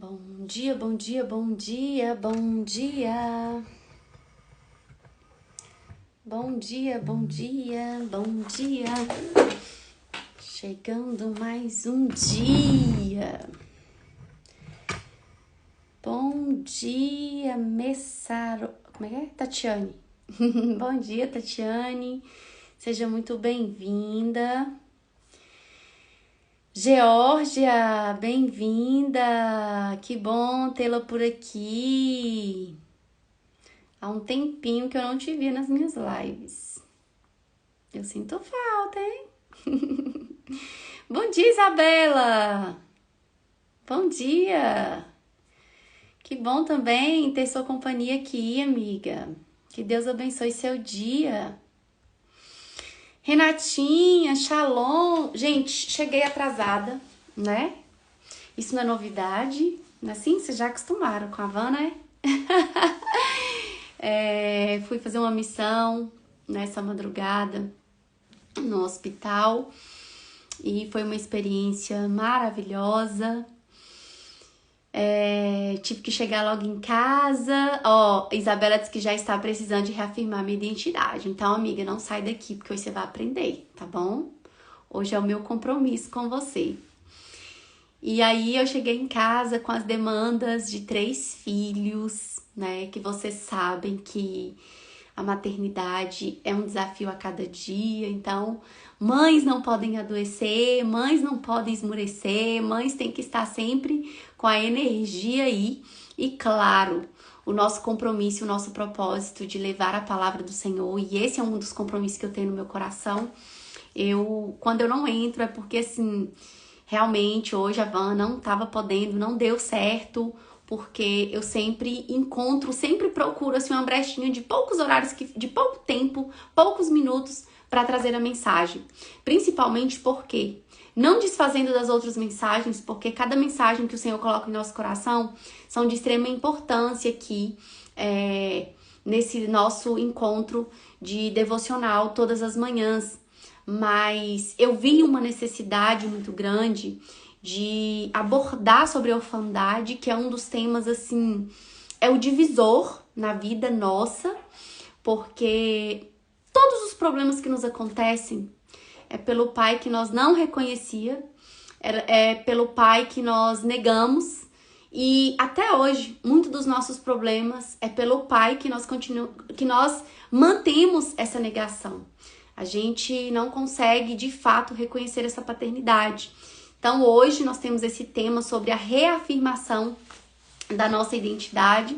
Bom dia, bom dia, bom dia, bom dia. Bom dia, bom dia, bom dia. Chegando mais um dia. Bom dia, Messaro. Como é que é? Tatiane. Bom dia, Tatiane. Seja muito bem-vinda. Geórgia, bem-vinda! Que bom tê-la por aqui. Há um tempinho que eu não te vi nas minhas lives. Eu sinto falta, hein? Bom dia, Isabela! Bom dia! Que bom também ter sua companhia aqui, amiga. Que Deus abençoe seu dia. Renatinha, Shalom. Gente, cheguei atrasada, né? Isso não é novidade, não é assim? Vocês já acostumaram com a van, né? Fui fazer uma missão nessa madrugada no hospital e foi uma experiência maravilhosa. Tive que chegar logo em casa. Isabela disse que já está precisando de reafirmar minha identidade. Então, amiga, não sai daqui, porque hoje você vai aprender, tá bom? Hoje é o meu compromisso com você. E aí eu cheguei em casa com as demandas de 3 filhos, né? Que vocês sabem que a maternidade é um desafio a cada dia. Então, mães não podem adoecer, mães não podem esmurecer, mães têm que estar sempre com a energia aí. E claro, o nosso compromisso, o nosso propósito de levar a palavra do Senhor. E esse é um dos compromissos que eu tenho no meu coração. Quando eu não entro, é porque assim... Realmente, hoje a van não estava podendo, não deu certo, porque eu sempre procuro assim, uma brechinha de poucos horários, de pouco tempo, poucos minutos para trazer a mensagem. Principalmente porque, não desfazendo das outras mensagens, porque cada mensagem que o Senhor coloca em nosso coração são de extrema importância aqui, nesse nosso encontro de devocional todas as manhãs. Mas eu vi uma necessidade muito grande de abordar sobre a orfandade, que é um dos temas, assim, é o divisor na vida nossa, porque todos os problemas que nos acontecem é pelo pai que nós não reconhecia, é pelo pai que nós negamos, e até hoje, muitos dos nossos problemas é pelo pai que nós mantemos essa negação. A gente não consegue, de fato, reconhecer essa paternidade. Então, hoje nós temos esse tema sobre a reafirmação da nossa identidade.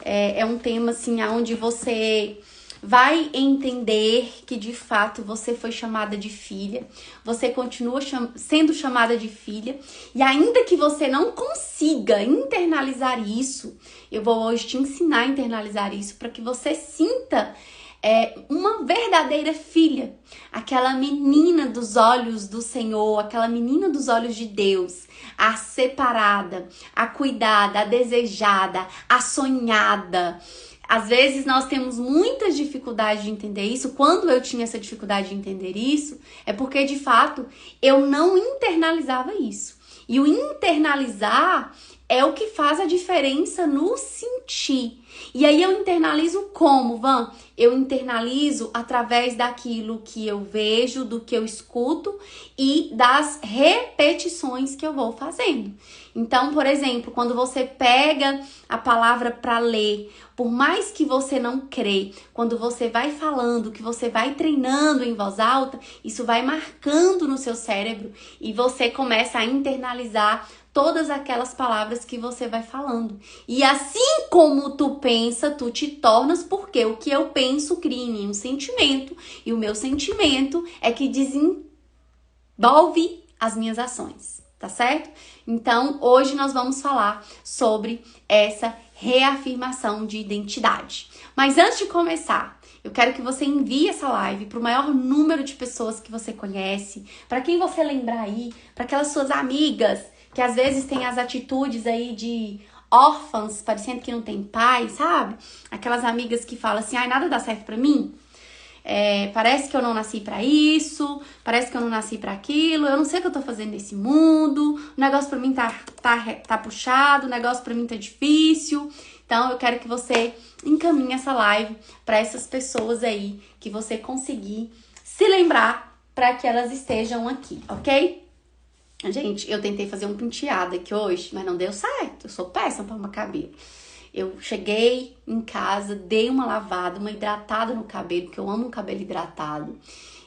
É um tema, assim, onde você vai entender que, de fato, você foi chamada de filha. Você continua sendo chamada de filha. E ainda que você não consiga internalizar isso, eu vou hoje te ensinar a internalizar isso para que você sinta... uma verdadeira filha, aquela menina dos olhos do Senhor, aquela menina dos olhos de Deus, a separada, a cuidada, a desejada, a sonhada. Às vezes nós temos muitas dificuldades de entender isso. Quando eu tinha essa dificuldade de entender isso, é porque de fato eu não internalizava isso. E o internalizar é o que faz a diferença no sentir. E aí eu internalizo como, Van? Eu internalizo através daquilo que eu vejo, do que eu escuto e das repetições que eu vou fazendo. Então, por exemplo, quando você pega a palavra para ler, por mais que você não crê, quando você vai falando, que você vai treinando em voz alta, isso vai marcando no seu cérebro e você começa a internalizar todas aquelas palavras que você vai falando. E assim como tu pensa, tu te tornas, porque o que eu penso cria em mim um sentimento, e o meu sentimento é que desenvolve as minhas ações, tá certo? Então, hoje nós vamos falar sobre essa reafirmação de identidade. Mas antes de começar, eu quero que você envie essa live para o maior número de pessoas que você conhece, para quem você lembrar aí, para aquelas suas amigas que às vezes tem as atitudes aí de órfãs, parecendo que não tem pai, sabe? Aquelas amigas que falam assim, ai, nada dá certo pra mim. parece que eu não nasci pra isso, parece que eu não nasci pra aquilo, eu não sei o que eu tô fazendo nesse mundo, o negócio pra mim tá puxado, o negócio pra mim tá difícil. Então, eu quero que você encaminhe essa live pra essas pessoas aí, que você conseguir se lembrar pra que elas estejam aqui, ok? Gente, eu tentei fazer um penteado aqui hoje, mas não deu certo, eu sou péssima pra arrumar cabelo. Eu cheguei em casa, dei uma lavada, uma hidratada no cabelo, porque eu amo um cabelo hidratado.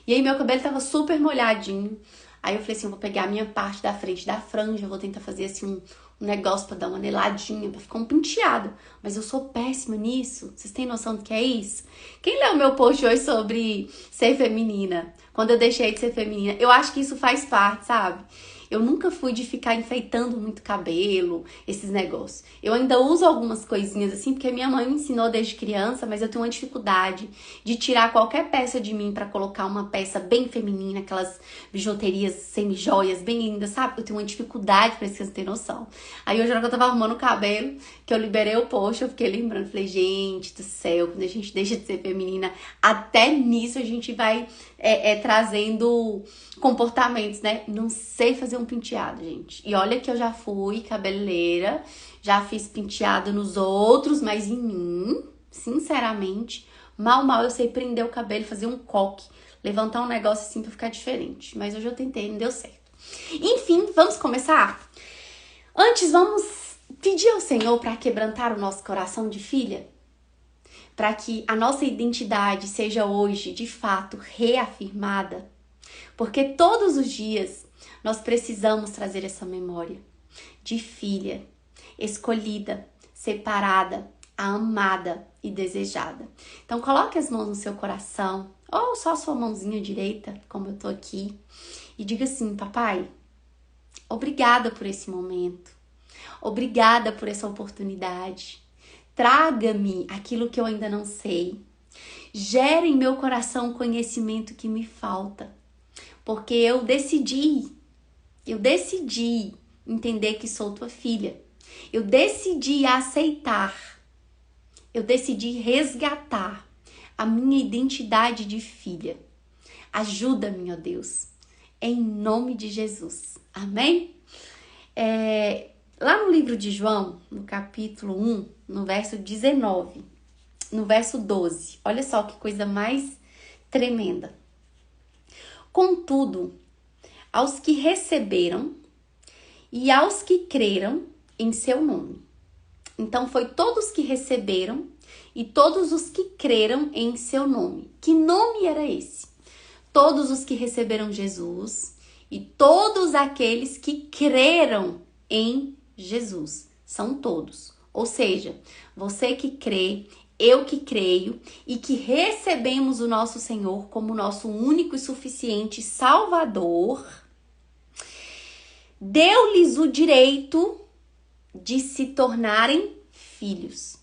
E aí meu cabelo tava super molhadinho. Aí eu falei assim, eu vou pegar a minha parte da frente da franja, eu vou tentar fazer assim um negócio pra dar uma aneladinha, pra ficar um penteado. Mas eu sou péssima nisso. Vocês têm noção do que é isso? Quem leu meu post hoje sobre ser feminina? Quando eu deixei de ser feminina, eu acho que isso faz parte, sabe? Eu nunca fui de ficar enfeitando muito cabelo, esses negócios. Eu ainda uso algumas coisinhas assim, porque minha mãe me ensinou desde criança, mas eu tenho uma dificuldade de tirar qualquer peça de mim pra colocar uma peça bem feminina, aquelas bijuterias semi-joias bem lindas, sabe? Eu tenho uma dificuldade pra vocês terem noção. Aí hoje, na hora que eu tava arrumando o cabelo, que eu liberei o post, eu fiquei lembrando, falei, gente do céu, quando a gente deixa de ser feminina, até nisso a gente vai trazendo comportamentos, né? Não sei fazer um penteado, gente. E olha que eu já fui cabeleireira, já fiz penteado nos outros, mas em mim, sinceramente, mal eu sei prender o cabelo, fazer um coque, levantar um negócio assim pra ficar diferente. Mas hoje eu tentei, não deu certo. Enfim, vamos começar? Antes, vamos pedir ao Senhor para quebrantar o nosso coração de filha? Para que a nossa identidade seja hoje, de fato, reafirmada? Porque todos os dias nós precisamos trazer essa memória de filha, escolhida, separada, amada e desejada. Então coloque as mãos no seu coração, ou só a sua mãozinha direita, como eu tô aqui, e diga assim, papai, obrigada por esse momento, obrigada por essa oportunidade. Traga-me aquilo que eu ainda não sei. Gere em meu coração o conhecimento que me falta. Porque eu decidi entender que sou tua filha. Eu decidi aceitar. Eu decidi resgatar a minha identidade de filha. Ajuda-me, ó Deus, em nome de Jesus. Amém? Lá no livro de João, no capítulo 1, no verso 19, no verso 12, olha só que coisa mais tremenda. Contudo, aos que receberam e aos que creram em seu nome. Então, foi todos que receberam e todos os que creram em seu nome. Que nome era esse? Todos os que receberam Jesus e todos aqueles que creram em Jesus. São todos. Ou seja, você que crê, eu que creio e que recebemos o nosso Senhor como nosso único e suficiente Salvador, deu-lhes o direito de se tornarem filhos.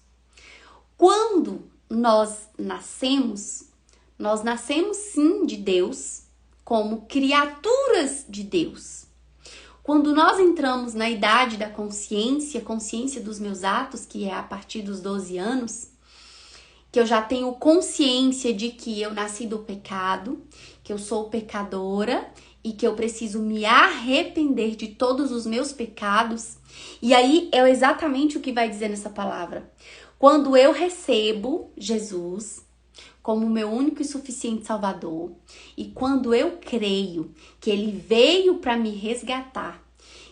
Quando nós nascemos sim de Deus, como criaturas de Deus. Quando nós entramos na idade da consciência dos meus atos, que é a partir dos 12 anos, que eu já tenho consciência de que eu nasci do pecado, que eu sou pecadora e que eu preciso me arrepender de todos os meus pecados. E aí é exatamente o que vai dizer nessa palavra. Quando eu recebo Jesus como meu único e suficiente Salvador, e quando eu creio que Ele veio para me resgatar,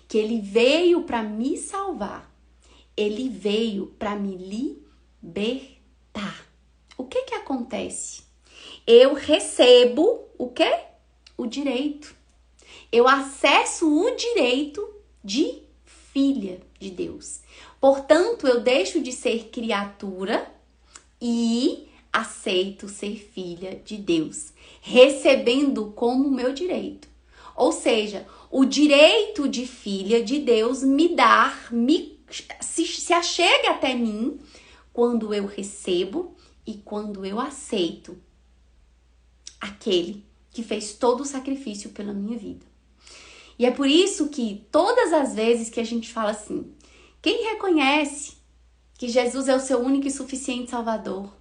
que Ele veio para me salvar, Ele veio para me libertar. O que acontece? Eu recebo o quê? O direito. Eu acesso o direito de filha de Deus. Portanto, eu deixo de ser criatura e aceito ser filha de Deus, recebendo como meu direito. Ou seja, o direito de filha de Deus se achega até mim quando eu recebo e quando eu aceito aquele que fez todo o sacrifício pela minha vida. E é por isso que todas as vezes que a gente fala assim, quem reconhece que Jesus é o seu único e suficiente Salvador,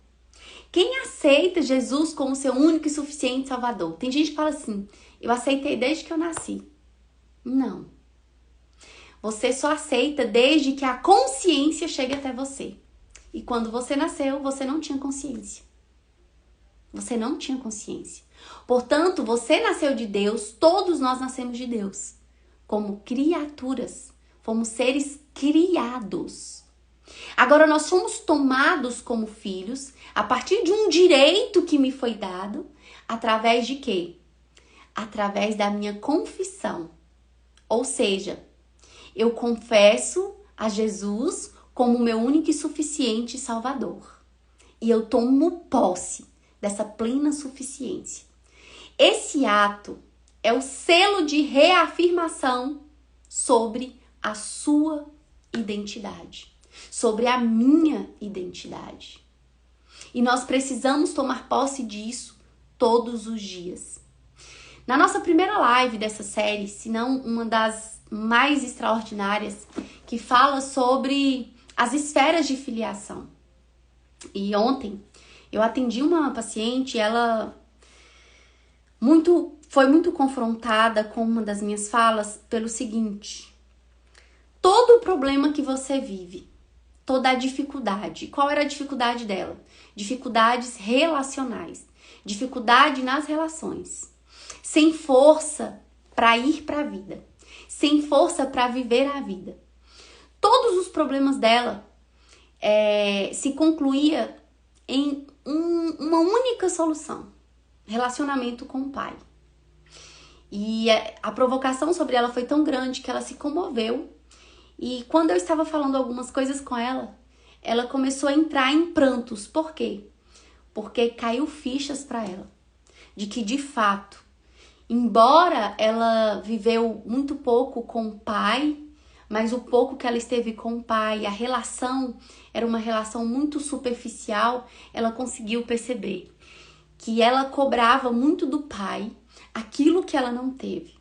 Quem aceita Jesus como seu único e suficiente Salvador? Tem gente que fala assim, eu aceitei desde que eu nasci. Não. Você só aceita desde que a consciência chegue até você. E quando você nasceu, você não tinha consciência. Você não tinha consciência. Portanto, você nasceu de Deus, todos nós nascemos de Deus. Como criaturas. Fomos seres criados. Agora, nós somos tomados como filhos a partir de um direito que me foi dado. Através de quê? Através da minha confissão. Ou seja, eu confesso a Jesus como meu único e suficiente Salvador. E eu tomo posse dessa plena suficiência. Esse ato é o selo de reafirmação sobre a sua identidade, sobre a minha identidade. E nós precisamos tomar posse disso todos os dias. Na nossa primeira live dessa série, se não uma das mais extraordinárias, que fala sobre as esferas de filiação. E ontem eu atendi uma paciente, ela foi muito confrontada com uma das minhas falas pelo seguinte: todo o problema que você vive, toda a dificuldade, qual era a dificuldade dela? Dificuldades relacionais, dificuldade nas relações, sem força para ir para a vida, sem força para viver a vida. Todos os problemas dela se concluía em uma única solução: relacionamento com o pai. E a provocação sobre ela foi tão grande que ela se comoveu. E quando eu estava falando algumas coisas com ela, ela começou a entrar em prantos. Por quê? Porque caiu fichas para ela de que, de fato, embora ela viveu muito pouco com o pai, mas o pouco que ela esteve com o pai, a relação era uma relação muito superficial, ela conseguiu perceber que ela cobrava muito do pai aquilo que ela não teve.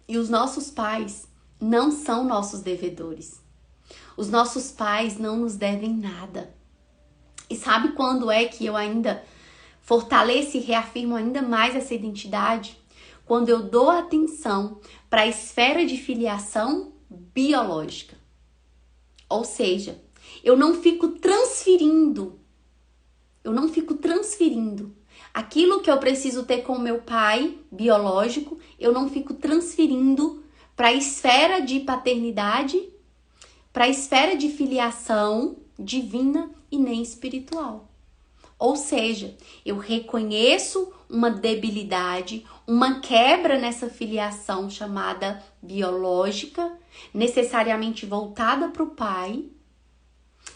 E os nossos pais não são nossos devedores. Os nossos pais não nos devem nada. E sabe quando é que eu ainda fortaleço e reafirmo ainda mais essa identidade? Quando eu dou atenção para a esfera de filiação biológica. Ou seja, eu não fico transferindo aquilo que eu preciso ter com meu pai biológico, eu não fico transferindo para a esfera de paternidade, para a esfera de filiação divina e nem espiritual. Ou seja, eu reconheço uma debilidade, uma quebra nessa filiação chamada biológica, necessariamente voltada para o pai,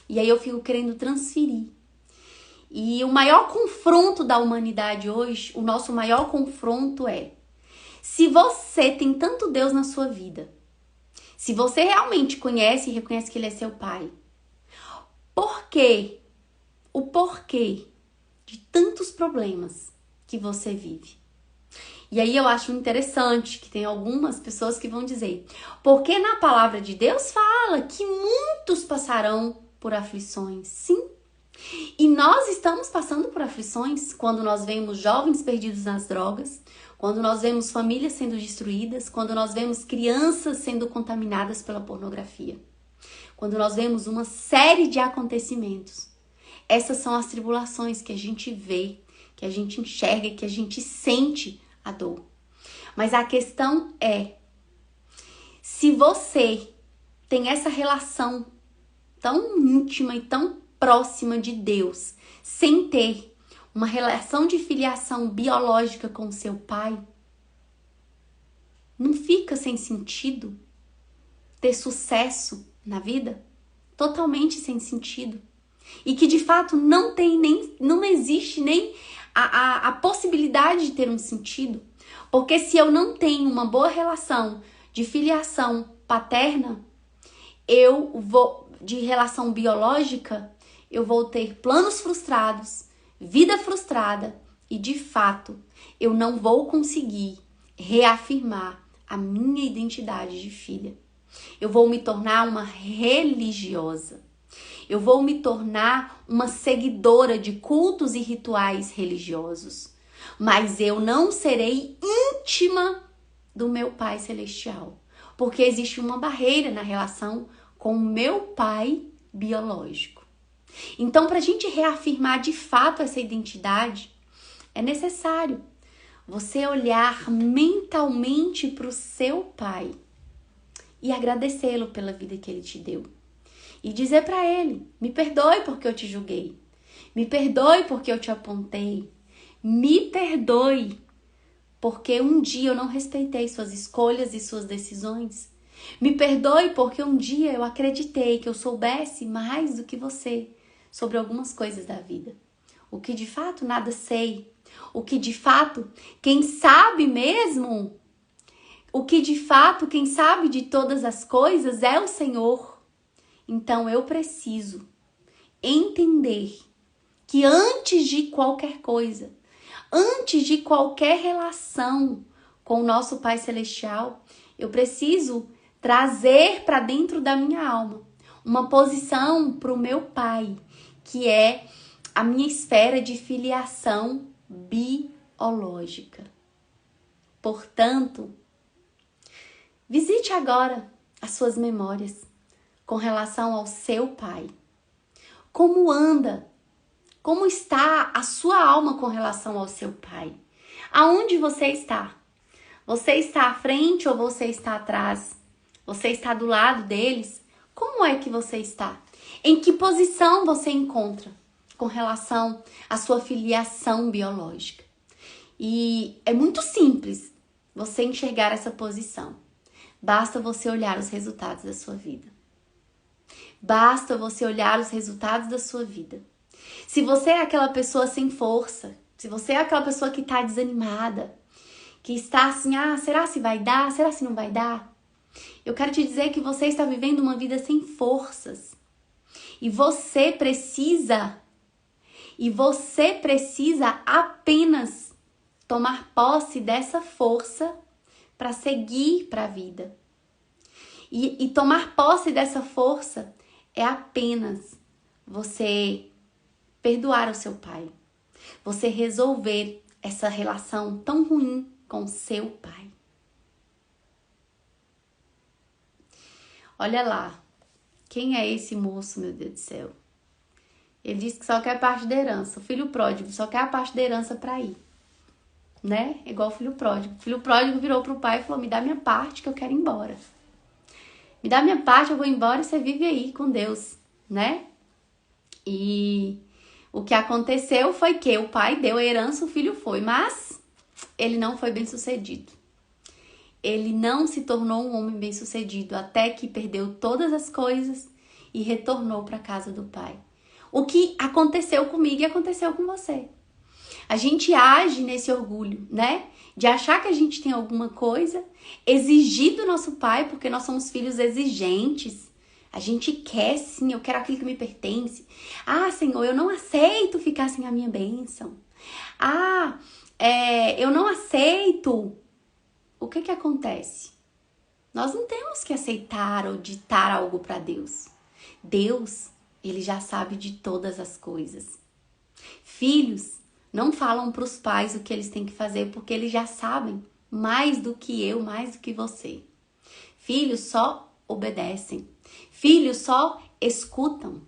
e aí eu fico querendo transferir. E o maior confronto da humanidade hoje, o nosso maior confronto é: se você tem tanto Deus na sua vida, se você realmente conhece e reconhece que Ele é seu pai, o porquê de tantos problemas que você vive? E aí eu acho interessante que tem algumas pessoas que vão dizer: porque na palavra de Deus fala que muitos passarão por aflições. Sim. E nós estamos passando por aflições quando nós vemos jovens perdidos nas drogas, quando nós vemos famílias sendo destruídas, quando nós vemos crianças sendo contaminadas pela pornografia, quando nós vemos uma série de acontecimentos. Essas são as tribulações que a gente vê, que a gente enxerga, que a gente sente a dor. Mas a questão é: se você tem essa relação tão íntima e tão próxima de Deus, sem ter uma relação de filiação biológica com seu pai, não fica sem sentido ter sucesso na vida? Totalmente sem sentido. E que de fato não existe nem a possibilidade de ter um sentido. Porque se eu não tenho uma boa relação de filiação paterna, de relação biológica, eu vou ter planos frustrados, vida frustrada e, de fato, eu não vou conseguir reafirmar a minha identidade de filha. Eu vou me tornar uma religiosa. Eu vou me tornar uma seguidora de cultos e rituais religiosos. Mas eu não serei íntima do meu Pai Celestial. Porque existe uma barreira na relação com o meu pai biológico. Então, para a gente reafirmar de fato essa identidade, é necessário você olhar mentalmente para o seu pai e agradecê-lo pela vida que ele te deu. E dizer para ele, me perdoe porque eu te julguei. Me perdoe porque eu te apontei. Me perdoe porque um dia eu não respeitei suas escolhas e suas decisões. Me perdoe porque um dia eu acreditei que eu soubesse mais do que você sobre algumas coisas da vida. O que de fato nada sei. O que de fato, quem sabe mesmo, o que de fato, quem sabe de todas as coisas é o Senhor. Então eu preciso entender que antes de qualquer coisa, antes de qualquer relação com o nosso Pai Celestial, eu preciso trazer para dentro da minha alma uma posição para o meu Pai, que é a minha esfera de filiação biológica. Portanto, visite agora as suas memórias com relação ao seu Pai. Como anda? Como está a sua alma com relação ao seu Pai? Aonde você está? Você está à frente ou você está atrás? Você está do lado deles? Como é que você está? Em que posição você encontra com relação à sua filiação biológica? E é muito simples você enxergar essa posição. Basta você olhar os resultados da sua vida. Basta você olhar os resultados da sua vida. Se você é aquela pessoa sem força, se você é aquela pessoa que está desanimada, que está assim, será se vai dar? Será se não vai dar? Eu quero te dizer que você está vivendo uma vida sem forças. E você precisa apenas tomar posse dessa força para seguir para a vida. E tomar posse dessa força é apenas você perdoar o seu pai. Você resolver essa relação tão ruim com o seu pai. Olha lá. Quem é esse moço, meu Deus do céu? Ele disse que só quer parte da herança. O filho pródigo só quer a parte da herança para ir. Né? Igual o filho pródigo. O filho pródigo virou pro pai e falou, me dá minha parte que eu quero ir embora. Me dá minha parte, eu vou embora e você vive aí com Deus, né? E o que aconteceu foi que o pai deu a herança, o filho foi. Mas ele não foi bem sucedido. Ele não se tornou um homem bem sucedido até que perdeu todas as coisas e retornou para a casa do pai. O que aconteceu comigo e aconteceu com você. A gente age nesse orgulho, né? De achar que a gente tem alguma coisa, exigir do nosso pai, porque nós somos filhos exigentes. A gente quer sim, eu quero aquilo que me pertence. Senhor, eu não aceito ficar sem a minha bênção. Eu não aceito. O que acontece? Nós não temos que aceitar ou ditar algo para Deus. Deus, ele já sabe de todas as coisas. Filhos não falam para os pais o que eles têm que fazer, porque eles já sabem mais do que eu, mais do que você. Filhos só obedecem. Filhos só escutam.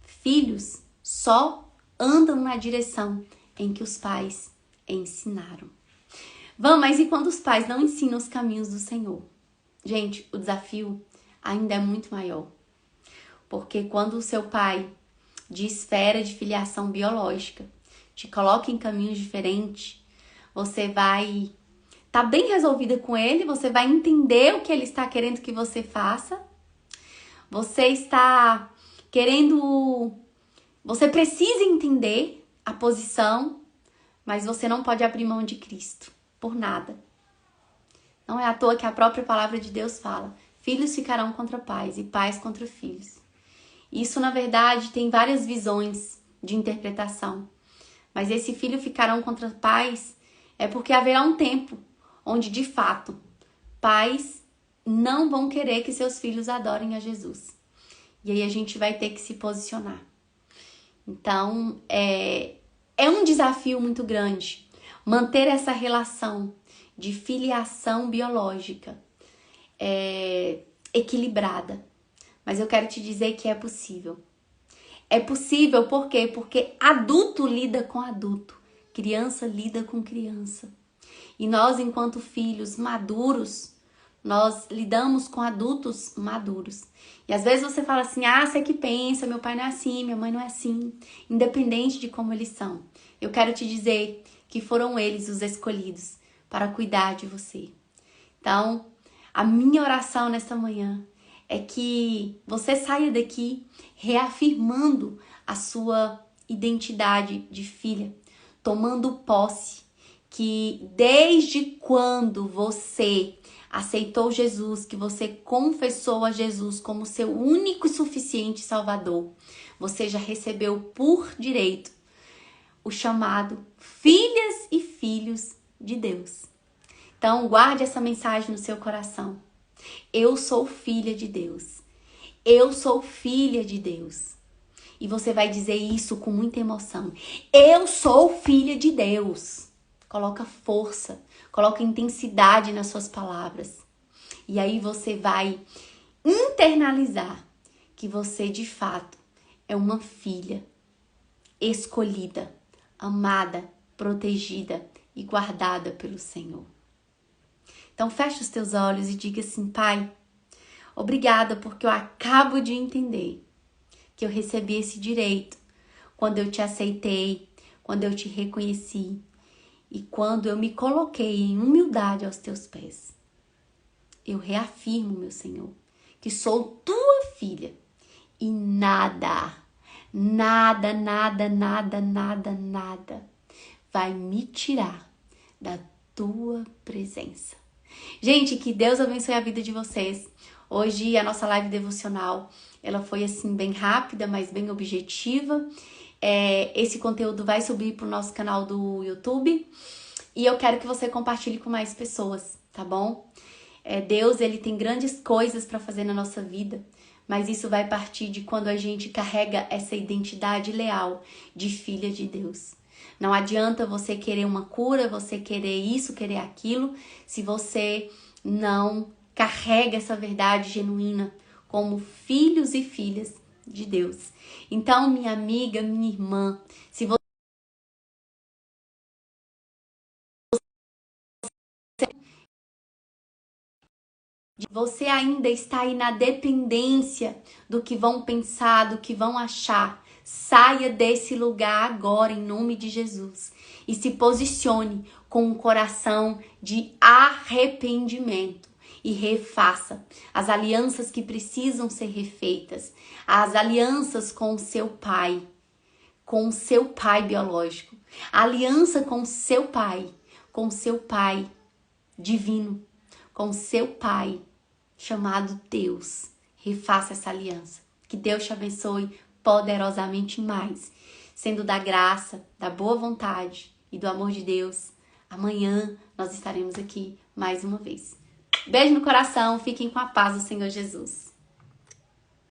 Filhos só andam na direção em que os pais ensinaram. Mas e quando os pais não ensinam os caminhos do Senhor? Gente, o desafio ainda é muito maior. Porque quando o seu pai, de esfera de filiação biológica, te coloca em caminhos diferentes, você vai estar bem resolvida com ele, você vai entender o que ele está querendo que você faça. Você está querendo... Você precisa entender a posição, mas você não pode abrir mão de Cristo por nada. Não é à toa que a própria palavra de Deus fala: filhos ficarão contra pais e pais contra filhos. Isso, na verdade, tem várias visões de interpretação. Mas esse filho ficarão contra pais é porque haverá um tempo onde, de fato, pais não vão querer que seus filhos adorem a Jesus. E aí a gente vai ter que se posicionar. Então, é um desafio muito grande manter essa relação de filiação biológica equilibrada. Mas eu quero te dizer que é possível. É possível por quê? Porque adulto lida com adulto, criança lida com criança. E nós, enquanto filhos maduros, nós lidamos com adultos maduros. E às vezes você fala assim, você que pensa, meu pai não é assim, minha mãe não é assim. Independente de como eles são. Eu quero te dizer que foram eles os escolhidos para cuidar de você. Então, a minha oração nesta manhã é que você saia daqui reafirmando a sua identidade de filha, tomando posse que desde quando você aceitou Jesus, que você confessou a Jesus como seu único e suficiente Salvador, você já recebeu por direito o chamado filhas e filhos de Deus. Então, guarde essa mensagem no seu coração. Eu sou filha de Deus. Eu sou filha de Deus. E você vai dizer isso com muita emoção. Eu sou filha de Deus. Coloca força, coloca intensidade nas suas palavras. E aí você vai internalizar que você, de fato, é uma filha escolhida, amada, protegida e guardada pelo Senhor. Então, feche os teus olhos e diga assim, Pai, obrigada porque eu acabo de entender que eu recebi esse direito quando eu te aceitei, quando eu te reconheci e quando eu me coloquei em humildade aos teus pés. Eu reafirmo, meu Senhor, que sou tua filha e nada vai me tirar da tua presença. Gente, que Deus abençoe a vida de vocês. Hoje a nossa live devocional, ela foi assim bem rápida, mas bem objetiva. Esse conteúdo vai subir pro nosso canal do YouTube e eu quero que você compartilhe com mais pessoas, tá bom? Deus, ele tem grandes coisas para fazer na nossa vida, mas isso vai partir de quando a gente carrega essa identidade leal de filha de Deus. Não adianta você querer uma cura, você querer isso, querer aquilo, se você não carrega essa verdade genuína como filhos e filhas de Deus. Então, minha amiga, minha irmã, se você ainda está aí na dependência do que vão pensar, do que vão achar, saia desse lugar agora, em nome de Jesus. E se posicione com um coração de arrependimento. E refaça as alianças que precisam ser refeitas. As alianças com o seu pai biológico. A aliança com o seu pai divino, com o seu pai chamado Deus. Refaça essa aliança. Que Deus te abençoe poderosamente mais, sendo da graça, da boa vontade e do amor de Deus. Amanhã nós estaremos aqui mais uma vez. Beijo no coração, fiquem com a paz do Senhor Jesus.